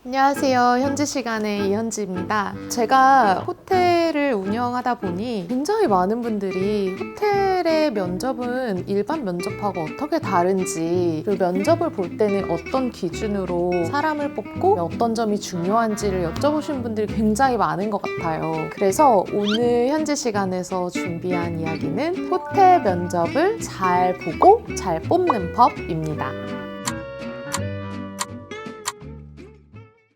안녕하세요. 현지 시간의 이현지입니다. 제가 호텔을 운영하다 보니 굉장히 많은 분들이 호텔의 면접은 일반 면접하고 어떻게 다른지, 그리고 면접을 볼 때는 어떤 기준으로 사람을 뽑고 어떤 점이 중요한지를 여쭤보신 분들이 굉장히 많은 것 같아요. 그래서 오늘 현지 시간에서 준비한 이야기는 호텔 면접을 잘 보고 잘 뽑는 법입니다.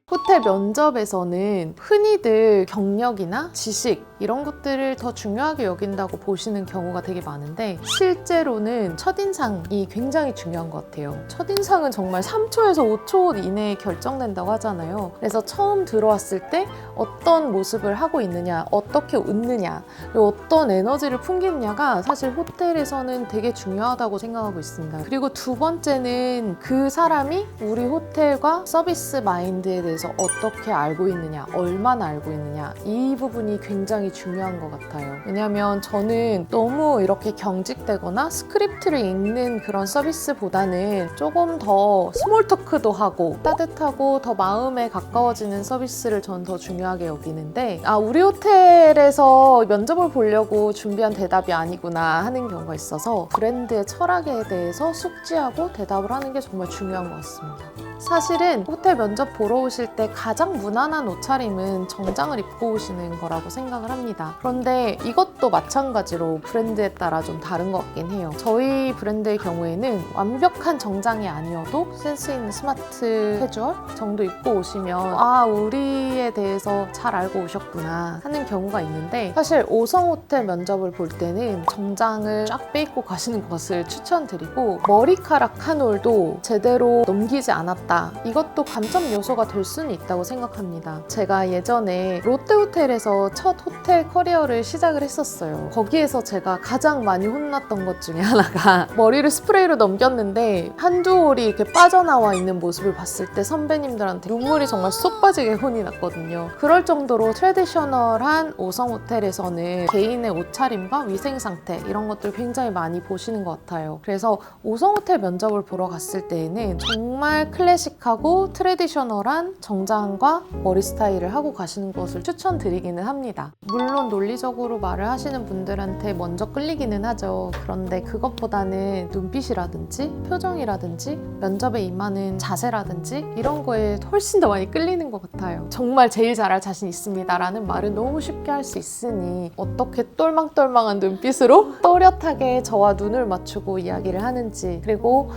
호텔 면접에서는 흔히들 경력이나 지식 이런 것들을 더 중요하게 여긴다고 보시는 경우가 되게 많은데, 실제로는 첫인상이 굉장히 중요한 것 같아요. 첫인상은 정말 3초에서 5초 이내에 결정된다고 하잖아요. 그래서 처음 들어왔을 때 어떤 모습을 하고 있느냐, 어떻게 웃느냐, 그리고 어떤 에너지를 풍기느냐가 사실 호텔에서는 되게 중요하다고 생각하고 있습니다. 그리고 두 번째는 그 사람이 우리 호텔과 서비스 마인드에 대해서 어떻게 알고 있느냐, 얼마나 알고 있느냐, 이 부분이 굉장히 중요한 것 같아요. 왜냐하면 저는 너무 이렇게 경직되거나 스크립트를 읽는 그런 서비스보다는 조금 더 스몰 토크도 하고 따뜻하고 더 마음에 가까워지는 서비스를 전 더 중요하게 여기는데, 우리 호텔에서 면접을 보려고 준비한 대답이 아니구나 하는 경우가 있어서 브랜드의 철학에 대해서 숙지하고 대답을 하는 게 정말 중요한 것 같습니다. 사실은 호텔 면접 보러 오실 때 가장 무난한 옷차림은 정장을 입고 오시는 거라고 생각을 합니다. 그런데 이것도 마찬가지로 브랜드에 따라 좀 다른 것 같긴 해요. 저희 브랜드의 경우에는 완벽한 정장이 아니어도 센스 있는 스마트 캐주얼 정도 입고 오시면 우리에 대해서 잘 알고 오셨구나 하는 경우가 있는데, 사실 5성 호텔 면접을 볼 때는 정장을 쫙 빼입고 가시는 것을 추천드리고, 머리카락 한 올도 제대로 넘기지 않았다, 이것도 감점 요소가 될 수는 있다고 생각합니다. 제가 예전에 롯데호텔에서 첫 호텔 커리어를 시작을 했었어요. 거기에서 제가 가장 많이 혼났던 것 중에 하나가 머리를 스프레이로 넘겼는데 한두 올이 이렇게 빠져나와 있는 모습을 봤을 때 선배님들한테 눈물이 정말 쏙 빠지게 혼이 났거든요. 그럴 정도로 트레디셔널한 5성 호텔에서는 개인의 옷차림과 위생 상태 이런 것들 굉장히 많이 보시는 것 같아요. 그래서 5성 호텔 면접을 보러 갔을 때에는 정말 클래식하고 트레디셔널한 정장과 머리 스타일을 하고 가시는 것을 추천드리기는 합니다. 물론 논리적으로 말을 하시는 분들한테 먼저 끌리기는 하죠. 그런데 그것보다는 눈빛이라든지 표정이라든지 면접에 임하는 자세라든지 이런 거에 훨씬 더 많이 끌리는 것 같아요. 정말 제일 잘할 자신 있습니다 라는 말은 너무 쉽게 할 수 있으니 어떻게 똘망똘망한 눈빛으로 또렷하게 저와 눈을 맞추고 이야기를 하는지, 그리고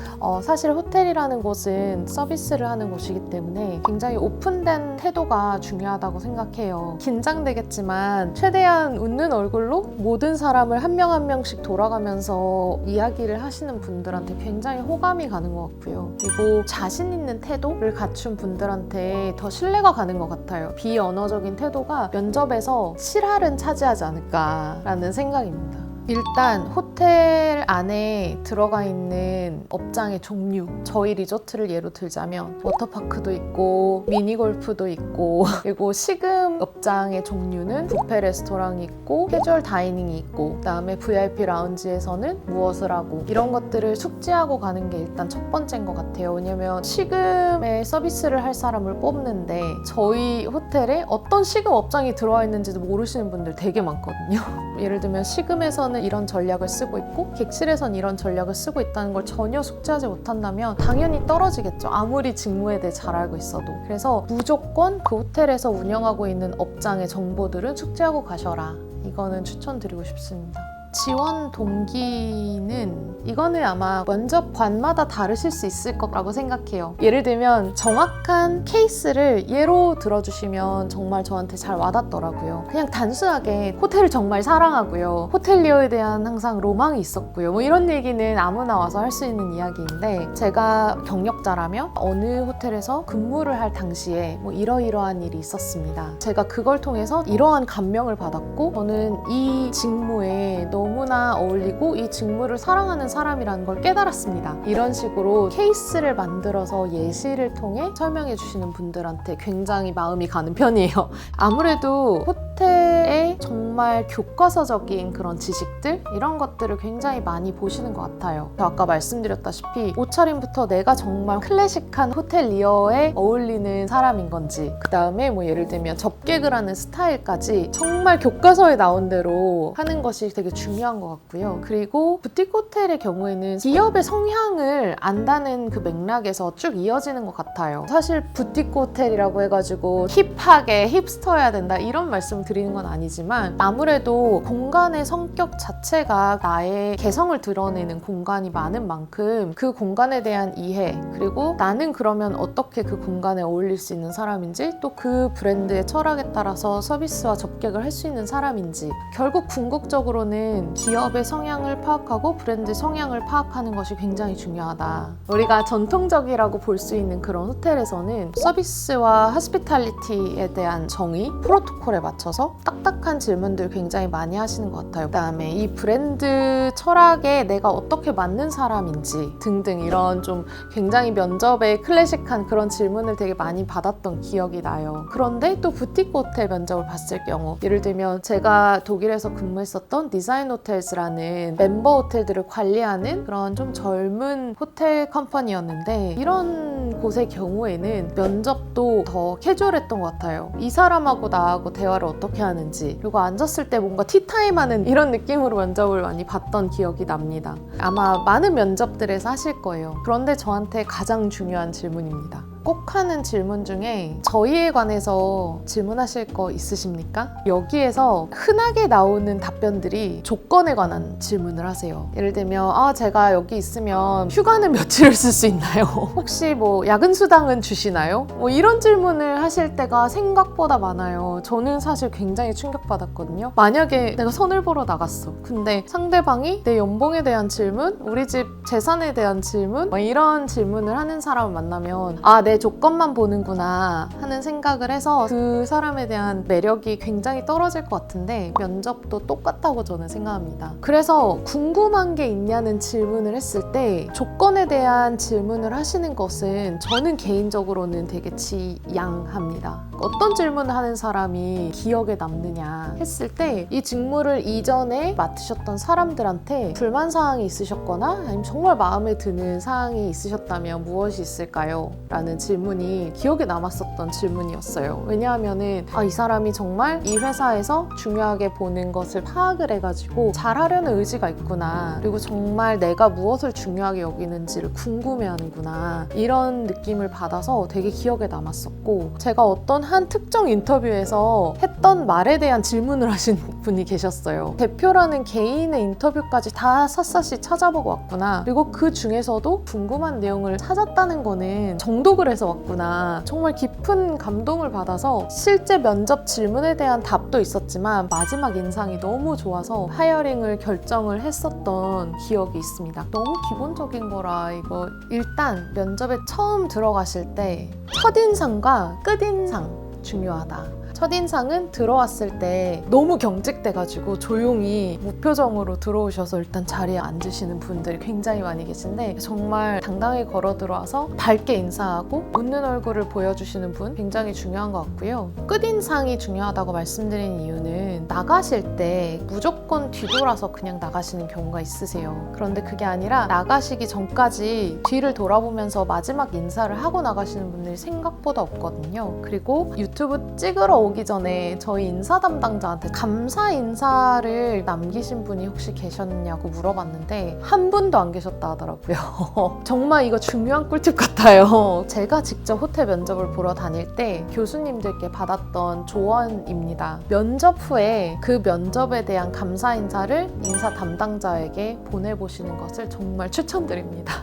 사실 호텔이라는 곳은 서비스를 하는 곳이기 때문에 굉장히 오픈된 태도가 중요하다고 생각해요. 긴장되겠지만 최대한 웃는 얼굴로 모든 사람을 한 명 한 명씩 돌아가면서 이야기를 하시는 분들한테 굉장히 호감이 가는 것 같고요. 그리고 자신 있는 태도를 갖춘 분들한테 더 신뢰가 가는 것 같아요. 비언어적인 태도가 면접에서 실할은 차지하지 않을까라는 생각입니다. 일단 호텔 안에 들어가 있는 업장의 종류, 저희 리조트를 예로 들자면 워터파크도 있고 미니골프도 있고, 그리고 식음 업장의 종류는 뷔페 레스토랑이 있고 캐주얼 다이닝이 있고, 그다음에 VIP 라운지에서는 무엇을 하고, 이런 것들을 숙지하고 가는 게 일단 첫 번째인 것 같아요. 왜냐면 식음의 서비스를 할 사람을 뽑는데 저희 호텔에 어떤 식음 업장이 들어와 있는지도 모르시는 분들 되게 많거든요. 예를 들면 식음에서는 이런 전략을 쓰고 있고 객실에선 이런 전략을 쓰고 있다는 걸 전혀 숙지하지 못한다면 당연히 떨어지겠죠. 아무리 직무에 대해 잘 알고 있어도. 그래서 무조건 그 호텔에서 운영하고 있는 업장의 정보들은 숙지하고 가셔라. 이거는 추천드리고 싶습니다. 지원 동기는 이거는 아마 면접관마다 다르실 수 있을 거라고 생각해요. 예를 들면 정확한 케이스를 예로 들어주시면 정말 저한테 잘 와닿더라고요. 그냥 단순하게 호텔을 정말 사랑하고요, 호텔리어에 대한 항상 로망이 있었고요, 뭐 이런 얘기는 아무나 와서 할 수 있는 이야기인데, 제가 경력자라면 어느 호텔에서 근무를 할 당시에 뭐 이러이러한 일이 있었습니다. 제가 그걸 통해서 이러한 감명을 받았고 저는 이 직무에 너무 너무나 어울리고 이 직무를 사랑하는 사람이라는 걸 깨달았습니다. 이런 식으로 케이스를 만들어서 예시를 통해 설명해 주시는 분들한테 굉장히 마음이 가는 편이에요. 아무래도 호텔에 정말 교과서적인 그런 지식들 이런 것들을 굉장히 많이 보시는 것 같아요. 아까 말씀드렸다시피 옷차림부터 내가 정말 클래식한 호텔리어에 어울리는 사람인 건지, 그 다음에 뭐 예를 들면 접객을 하는 스타일까지 정말 교과서에 나온 대로 하는 것이 되게 중요한 것 같고요. 그리고 부티크 호텔의 경우에는 기업의 성향을 안다는 그 맥락에서 쭉 이어지는 것 같아요. 사실 부티크 호텔이라고 해가지고 힙하게 힙스터여야 된다 이런 말씀 드리는 건 아니지만, 아무래도 공간의 성격 자체가 나의 개성을 드러내는 공간이 많은 만큼 그 공간에 대한 이해, 그리고 나는 그러면 어떻게 그 공간에 어울릴 수 있는 사람인지, 또 그 브랜드의 철학에 따라서 서비스와 접객을 할 수 있는 사람인지, 결국 궁극적으로는 기업의 성향을 파악하고 브랜드 성향을 파악하는 것이 굉장히 중요하다. 우리가 전통적이라고 볼 수 있는 그런 호텔에서는 서비스와 하스피탈리티에 대한 정의, 프로토콜에 맞춰서 딱딱한 질문들 굉장히 많이 하시는 것 같아요. 그다음에 이 브랜드 철학에 내가 어떻게 맞는 사람인지 등등 이런 좀 굉장히 면접에 클래식한 그런 질문을 되게 많이 받았던 기억이 나요. 그런데 또 부티크 호텔 면접을 봤을 경우, 예를 들면 제가 독일에서 근무했었던 디자인 호텔즈라는 멤버 호텔들을 관리하는 그런 좀 젊은 호텔 컴퍼니였는데, 이런 곳의 경우에는 면접도 더 캐주얼했던 것 같아요. 이 사람하고 나하고 대화를 어떻게 하는지, 그리고 앉았을 때 뭔가 티타임 하는 이런 느낌으로 면접을 많이 봤던 기억이 납니다. 아마 많은 면접들에서 하실 거예요. 그런데 저한테 가장 중요한 질문입니다. 꼭 하는 질문 중에 저희에 관해서 질문하실 거 있으십니까? 여기에서 흔하게 나오는 답변들이 조건에 관한 질문을 하세요. 예를 들면 제가 여기 있으면 휴가는 며칠을 쓸 수 있나요? 혹시 뭐 야근 수당은 주시나요? 뭐 이런 질문을 하실 때가 생각보다 많아요. 저는 사실 굉장히 충격받았거든요. 만약에 내가 선을 보러 나갔어. 근데 상대방이 내 연봉에 대한 질문, 우리 집 재산에 대한 질문, 뭐 이런 질문을 하는 사람을 만나면 내 조건만 보는구나 하는 생각을 해서 그 사람에 대한 매력이 굉장히 떨어질 것 같은데, 면접도 똑같다고 저는 생각합니다. 그래서 궁금한 게 있냐는 질문을 했을 때 조건에 대한 질문을 하시는 것은 저는 개인적으로는 되게 지양합니다. 어떤 질문을 하는 사람이 기억에 남느냐 했을 때, 이 직무를 이전에 맡으셨던 사람들한테 불만사항이 있으셨거나 아니면 정말 마음에 드는 사항이 있으셨다면 무엇이 있을까요? 라는 질문이 기억에 남았었던 질문이었어요. 왜냐하면은 이 사람이 정말 이 회사에서 중요하게 보는 것을 파악을 해가지고 잘하려는 의지가 있구나, 그리고 정말 내가 무엇을 중요하게 여기는지를 궁금해하는구나, 이런 느낌을 받아서 되게 기억에 남았었고, 제가 어떤 한 특정 인터뷰에서 했던 말에 대한 질문을 하신 분이 계셨어요. 대표라는 개인의 인터뷰까지 다 샅샅이 찾아보고 왔구나, 그리고 그 중에서도 궁금한 내용을 찾았다는 거는 정독을 해서 왔구나. 정말 깊은 감동을 받아서 실제 면접 질문에 대한 답도 있었지만 마지막 인상이 너무 좋아서 하이어링을 결정을 했었던 기억이 있습니다. 너무 기본적인 거라 이거 일단 면접에 처음 들어가실 때 첫인상과 끝인상 중요하다. 첫인상은 들어왔을 때 너무 경직돼가지고 조용히 무표정으로 들어오셔서 일단 자리에 앉으시는 분들이 굉장히 많이 계신데, 정말 당당히 걸어 들어와서 밝게 인사하고 웃는 얼굴을 보여주시는 분 굉장히 중요한 것 같고요. 끝인상이 중요하다고 말씀드린 이유는 나가실 때 무조건 뒤돌아서 그냥 나가시는 경우가 있으세요. 그런데 그게 아니라 나가시기 전까지 뒤를 돌아보면서 마지막 인사를 하고 나가시는 분들이 생각보다 없거든요. 그리고 유튜브 찍으러 오기 전에 저희 인사 담당자한테 감사 인사를 남기신 분이 혹시 계셨냐고 물어봤는데 한 분도 안 계셨다 하더라고요. 정말 이거 중요한 꿀팁 같아요. 제가 직접 호텔 면접을 보러 다닐 때 교수님들께 받았던 조언입니다. 면접 후에 그 면접에 대한 감사 인사를 인사 담당자에게 보내보시는 것을 정말 추천드립니다.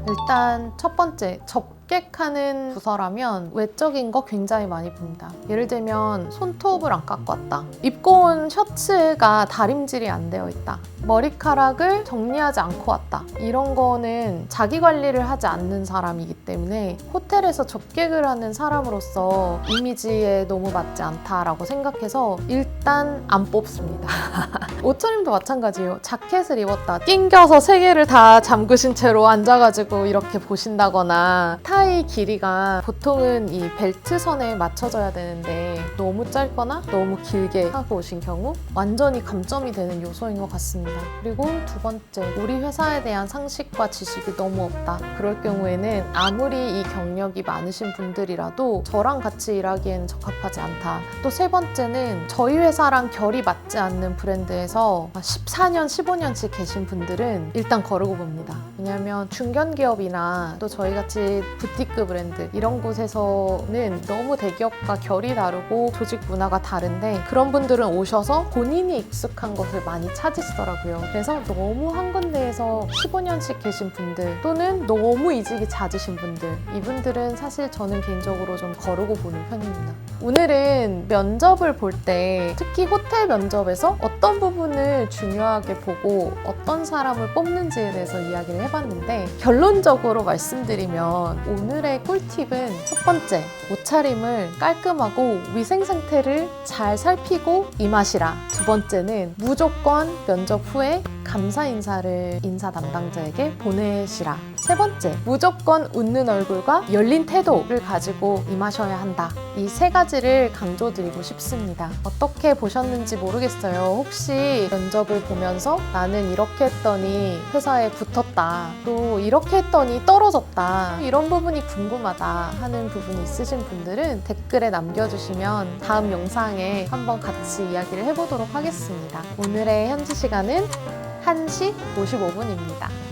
일단 첫 번째, 접객하는 부서라면 외적인 거 굉장히 많이 봅니다. 예를 들면 손톱을 안 깎고 왔다, 입고 온 셔츠가 다림질이 안 되어 있다, 머리카락을 정리하지 않고 왔다, 이런 거는 자기 관리를 하지 않는 사람이기 때문에 호텔에서 접객을 하는 사람으로서 이미지에 너무 맞지 않다라고 생각해서 일단 안 뽑습니다. 옷차림도 마찬가지예요. 자켓을 입었다. 낑겨서 세 개를 다 잠그신 채로 앉아가지고 이렇게 보신다거나 타이 길이가 보통은 이 벨트선에 맞춰져야 되는데 너무 짧거나 너무 길게 하고 오신 경우 완전히 감점이 되는 요소인 것 같습니다. 그리고 두 번째, 우리 회사에 대한 상식과 지식이 너무 없다. 그럴 경우에는 아무리 이 경력이 많으신 분들이라도 저랑 같이 일하기엔 적합하지 않다. 또 세 번째는 저희 회사랑 결이 맞지 않는 브랜드에서 14년, 15년씩 계신 분들은 일단 거르고 봅니다. 왜냐하면 중견기업이나 또 저희같이 부티크 브랜드 이런 곳에서는 너무 대기업과 결이 다르고 조직 문화가 다른데 그런 분들은 오셔서 본인이 익숙한 것을 많이 찾으시더라고요. 그래서 너무 한 군데에서 15년씩 계신 분들 또는 너무 이직이 잦으신 분들, 이분들은 사실 저는 개인적으로 좀 거르고 보는 편입니다. 오늘은 면접을 볼 때 특히 호텔 면접에서 어떤 부분을 중요하게 보고 어떤 사람을 뽑는지에 대해서 이야기를 해봤는데, 결론적으로 말씀드리면 오늘의 꿀팁은 첫 번째, 옷차림을 깔끔하고 위생 상태를 잘 살피고 임하시라. 두 번째는 무조건 면접 후에 감사 인사를 인사 담당자에게 보내시라. 세 번째, 무조건 웃는 얼굴과 열린 태도를 가지고 임하셔야 한다. 이 세 가지를 강조드리고 싶습니다. 어떻게 보셨는지 모르겠어요. 혹시 면접을 보면서 나는 이렇게 했더니 회사에 붙었다, 또 이렇게 했더니 떨어졌다, 이런 부분이 궁금하다 하는 부분이 있으신 분들은 댓글에 남겨주시면 다음 영상에 한번 같이 이야기를 해보도록 하겠습니다. 오늘의 현지 시간은 1시 55분입니다.